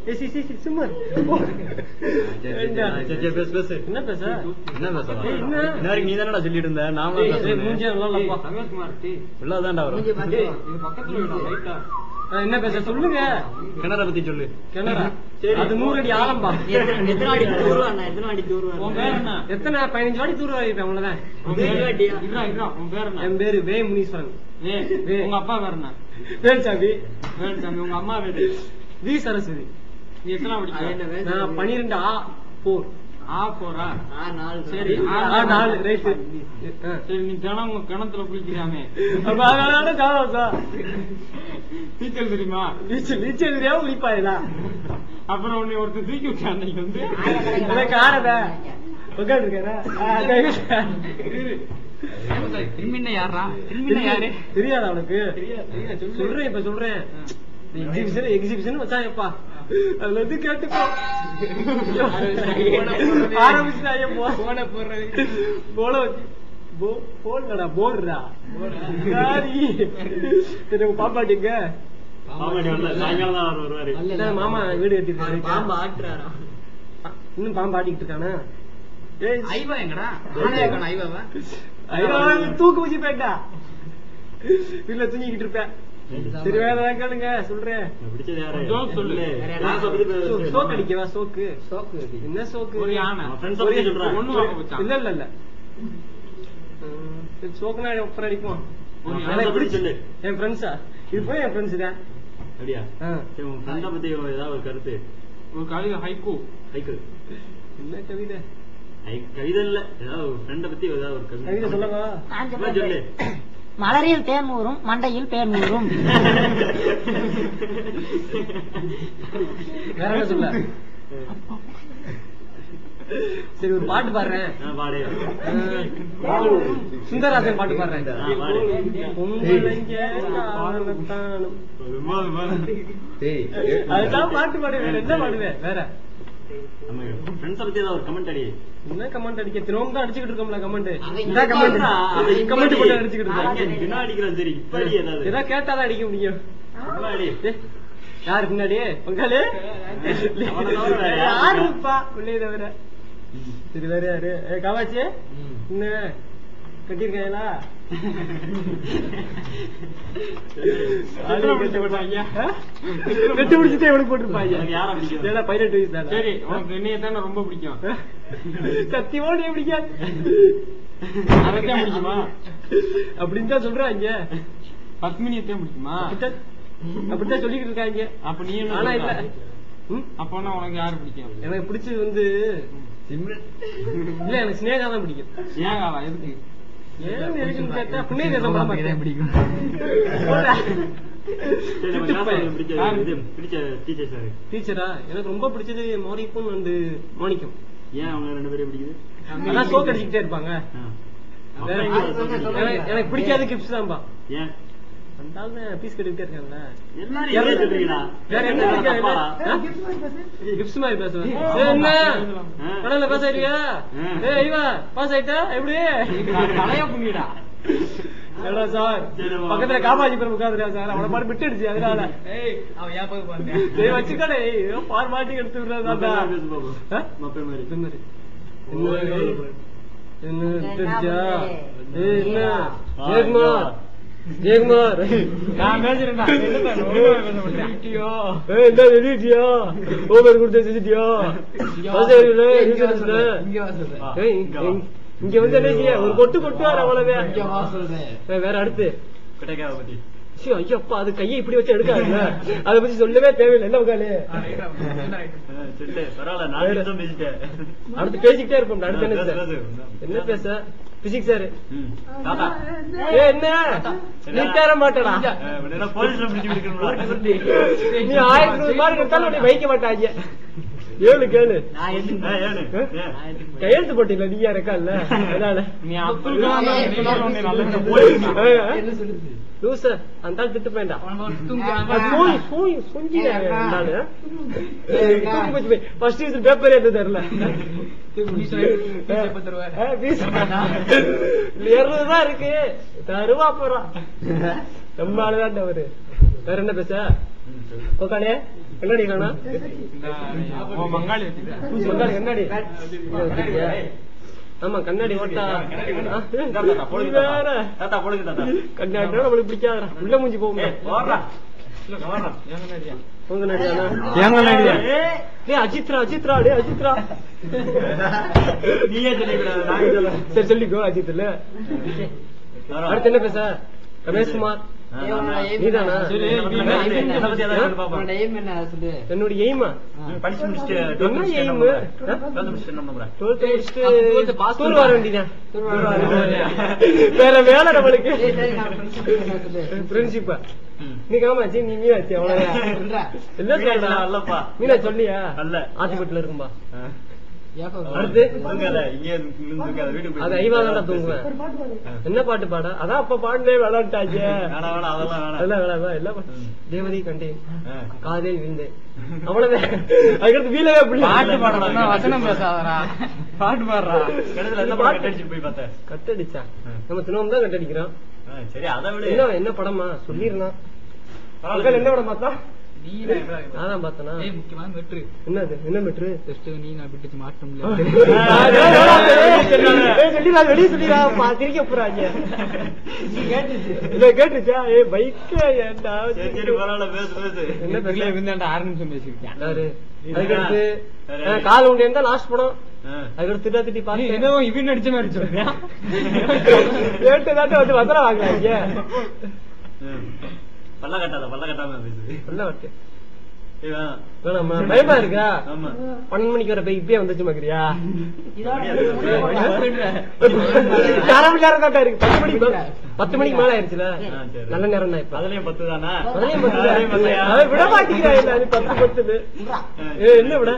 சும்மா என்ன பேச நீ தானடா சொல்லிட்டு இருந்த என்ன பேச சொல்லுங்க. கிணற பத்தி சொல்லு. கிணறா அது 100 அடி ஆழம்பா. எத்தனை அடி எத்தனை 15 அடி தூரம் இருப்பேன். அவ்வளவுதான். என் பேரு வே முனீஸ்வரன். உங்க அப்பா பேர் என்ன? வேல்சாமி. வேல்சாமி. உங்க அம்மா பேரு வி சரஸ்வதி. நீ எத்தனை படிக்க? நான் 12 ஆ 4. சரி 4 ரைட். சரி நீ தினம் கிணத்துல குளிக்கிறாமே நீச்சல் தெரியுமா? நீச்சல் தெரியாம குளிப்பாயிடா. அப்புறம் உன்னை ஒருத்தர் தூக்கி விட்டா அன்னைக்கு வந்து காரத தெரியாது அவனுக்கு. சொல்றேன் இப்ப சொல்றேன். எக்ஸிபிஷன் வச்சாங்கப்பா. அதுல வந்து கேட்டுக்கோ. ஆரம்பிச்சுட்டாங்க போன போடுறது. போல வச்சு போடா போடுறா. பாப்பாட்டிங்க மாமா வீடு கட்டிருக்காரு. பாம்பு ஆட்டுறாரா? இன்னும் பாம்பு ஆட்டிக்கிட்டு இருக்கானா? தூக்கு வச்சு போயிட்டா. வீட்டுல தூங்கிக்கிட்டு இருப்பேன். சரி வேற கேளுங்க சொல்றேன். சோக்கு அடிக்கவா? சோக்கு என்ன சோக்கு? இல்ல இல்ல இல்ல சோக்குனா அப்புறம் அடிப்போம். என் ஃப்ரெண்ட்ஸா? இது போய் என் ஃப்ரெண்ட்ஸ் தான். அப்படியா? பத்தி ஏதாவது ஒரு கருத்து? ஒரு கவிதை ஹைக்கூ. ஹைக்கூ என்ன கவிதை? கவிதை இல்ல, ஏதாவது ஒரு ஃப்ரெண்ட பத்தி ஏதாவது ஒரு கவிதை சொல்லவா? சொல்லு. மலரில் தேன் ஊறும், மண்டையில் பேன் ஊறும். வேற என்ன சொல்ல? சரி ஒரு பாட்டு பாடுறேன். சுந்தரராஜன் பாட்டு பாடுறேன். அதுதான் பாட்டு பாடுவேன். என்ன பாடுவேன் வேற? என்ன கமெண்ட் அடிக்க? திரும்ப தான் அடிச்சுக்கிட்டு இருக்கோம்ல கமெண்ட். கமெண்ட் போட்டு அடிச்சுக்கிட்டு இருக்கோம். ஏதாவது கேட்டாதான் அடிக்க முடியும். யாரு பின்னாடி? உங்களே யாருப்பா உள்ளே தவிர. சரி வேற யாரு? காவாச்சி என்ன கட்டிருக்கா? கட்டி முடிச்சுட்டே எவனுக்கு போட்டிருப்பாங்க. 18 வயசு தான். சரி உனக்கு என்னைய தானே ரொம்ப பிடிக்கும். சத்தியமா நீ பிடிக்காது. அதான் பிடிக்குமா அப்படின்னு தான் சொல்றாங்க. பத்மினியத்தையும் பிடிக்குமா அப்படித்தான் சொல்லிக்கிட்டு இருக்காங்க. அப்ப நீ ஆனா இல்ல. அப்பனா உனக்கு யாரு பிடிக்கும்? எனக்கு பிடிச்சது வந்து இல்ல, எனக்கு ஸ்னேகா தான் பிடிக்கும். ஸ்னேகாவா? எதுக்கு? கேட்டா புண்ணிய பிடிக்கும். டீச்சரா எனக்கு ரொம்ப பிடிச்சது மாரிப்பூன் அண்ட் மாணிக்கம். ஏன் அவங்க 2 பேரும் பிடிக்குது? அதான் சோக்கு அடிச்சுக்கிட்டே இருப்பாங்க. எனக்கு பிடிக்காத கிப்ஸ் தான்பா. ஏன்? பீஸ் கட்டிக்கிட்டே இருக்காங்களா? கிப்ஸ் மாதிரி பேசுவேன். என்ன கடல்ல பாஸ் ஆயிட்டியா? பாஸ் ஆயிட்டா எப்படி? சார் பக்கத்துல காமாஜிபுரம் உட்காந்துருக்கா சார். அவனை பாட்டு விட்டுடுச்சு. அதனால வச்சுக்கடே பார் மாட்டி எடுத்து விடுறதா. ஜெயக்குமார் நான் பேசுறேன். இங்க வந்து என்ன செய்ய? ஒரு கொட்டு கொட்டுவார் அவ்வளவே. வேற அடுத்து ஐயப்பா அது கையை இப்படி வச்சு எடுக்காதுல்ல. அதை பத்தி சொல்லவே தேவையில்லை. என்ன உட்காலே அடுத்து பேசிக்கிட்டே இருப்போம். அடுத்து என்ன பேச? பிசிக்ஸ் சார் என்ன நீ தேர மாட்டடா. நீ 1000 மார்க் எடுத்தாலும் வைக்க மாட்டாங்க. ஏழு கேளு. கையெழுத்து போட்டீங்களா? நீ யாருக்கா இல்ல? அதனால அந்த திட்டு போயிட்டா. பேப்பர் எது தெரியல. 200 தான் இருக்கு. தருவா போறான். ரொம்ப ஆளுதான் அவரு. வேற என்ன பேச? உக்கானே கண்ணாடி இல்லைண்ணா மங்காளி மங்காளி கண்ணாடி ஆமா கண்ணாடி ஓட்டா வேற கண்ணாடி நம்மளுக்கு பிடிக்காதா உள்ள மூஞ்சி போகும் அஜித்ரா அஜித்ரா டே அஜித்ரா நீயே சொல்லிக்கூடாது சரி சொல்லிக்கோ அஜித் இல்ல அடுத்து என்ன பேச ரமேஷ்குமார் நீதானா என்னுடைய எய்மா படிச்சு முடிச்சுட்டு வர வேண்டியதான் வேற வேலை நம்மளுக்கு ஃப்ரெண்ட்ஷிப்பா நீ காமாச்சு நீ மீனாச்சு அவ்வளவு மீனா சொல்லியா ஆத்திப்பட்டுல இருக்கும்பா அடுத்து அது ஐவாதான் தூங்குவேன் என்ன பாட்டு பாட அதான் அப்ப பாடுனே விளையாட்டாச்சு தேவதி கண்டேன் காதல் விழுந்தேன் அவ்வளவுதான் அதுக்கடுத்து வீலவே பாட்டு பாடுறா வசனம் பேசாதரா பாட்டு பாடுறா போய் பார்த்தேன் கட்டடிச்சா நம்ம தினமும் தான் கட்டடிக்கிறோம் சரி அதை விட என்ன படமா சொல்லிடலாம் என்ன படம் பார்த்தா நாதான் பார்த்தனா முக்கியமான மெட்ரு என்னது என்ன மெட்ரு நீ நான் விட்டு மாற்றம் வெளியே சொல்லிடா திரிக்க போறாங்க கேட்டுச்சா ஏ பைக் என்ன தெரியல இருந்தாண்டா 6 நிமிஷம் பேசிருக்கேன் அதுக்கடுத்து கால் உண்டு இருந்தா லாஸ்ட் படம் அதுக்கடுத்து திட்டா திட்டி பாத்து ஏதோ இவன் நடிச்ச மாதிரி சொல்றேன் கேட்டுதாட்ட வந்து வந்தரம் வாங்கலாங்க பல்ல கட்டாம பயமா இருக்கா 12 மணிக்கு வர பைக் இப்பயே வந்துச்சு மாக்கிறியா இருக்கு 10 மணிக்கு மேல ஆயிடுச்சுல நல்ல நேரம் தான் இப்ப அதுலயும் 10 தானா விட மாட்டேங்கிறா 10 என்ன விட